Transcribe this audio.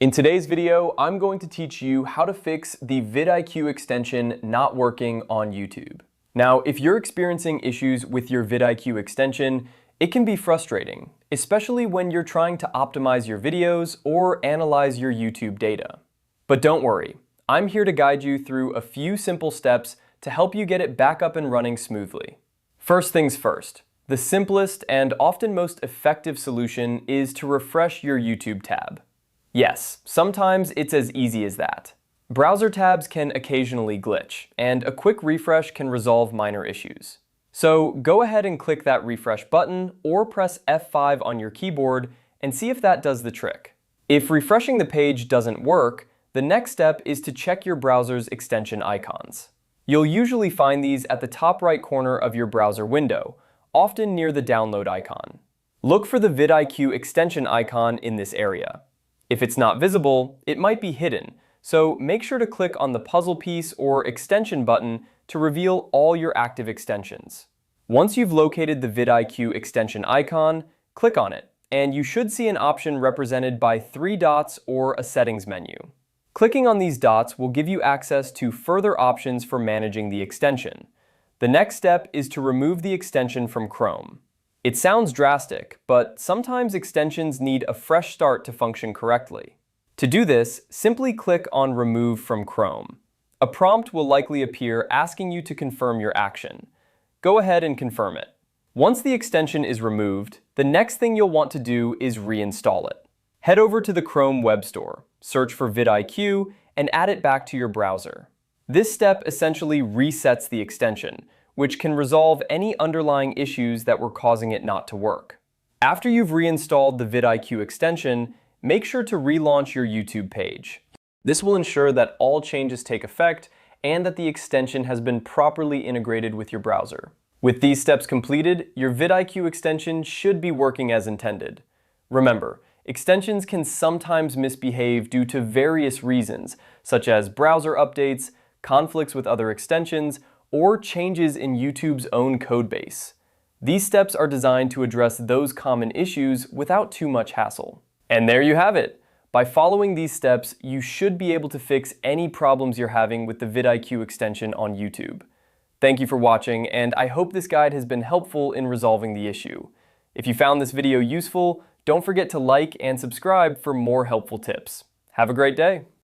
In today's video, I'm going to teach you how to fix the VidIQ extension not working on YouTube. Now, if you're experiencing issues with your VidIQ extension, it can be frustrating, especially when you're trying to optimize your videos or analyze your YouTube data. But don't worry, I'm here to guide you through a few simple steps to help you get it back up and running smoothly. First things first, the simplest and often most effective solution is to refresh your YouTube tab. Yes, sometimes it's as easy as that. Browser tabs can occasionally glitch, and a quick refresh can resolve minor issues. So go ahead and click that refresh button or press F5 on your keyboard and see if that does the trick. If refreshing the page doesn't work, the next step is to check your browser's extension icons. You'll usually find these at the top right corner of your browser window, often near the download icon. Look for the VidIQ extension icon in this area. If it's not visible, it might be hidden, so make sure to click on the puzzle piece or extension button to reveal all your active extensions. Once you've located the VidIQ extension icon, click on it, and you should see an option represented by 3 dots or a settings menu. Clicking on these dots will give you access to further options for managing the extension. The next step is to remove the extension from Chrome. It sounds drastic, but sometimes extensions need a fresh start to function correctly. To do this, simply click on Remove from Chrome. A prompt will likely appear asking you to confirm your action. Go ahead and confirm it. Once the extension is removed, the next thing you'll want to do is reinstall it. Head over to the Chrome Web Store, search for VidIQ, and add it back to your browser. This step essentially resets the extension, which can resolve any underlying issues that were causing it not to work. After you've reinstalled the VidIQ extension, make sure to relaunch your YouTube page. This will ensure that all changes take effect and that the extension has been properly integrated with your browser. With these steps completed, your VidIQ extension should be working as intended. Remember, extensions can sometimes misbehave due to various reasons, such as browser updates, conflicts with other extensions, or changes in YouTube's own codebase. These steps are designed to address those common issues without too much hassle. And there you have it! By following these steps, you should be able to fix any problems you're having with the VidIQ extension on YouTube. Thank you for watching, and I hope this guide has been helpful in resolving the issue. If you found this video useful, don't forget to like and subscribe for more helpful tips. Have a great day!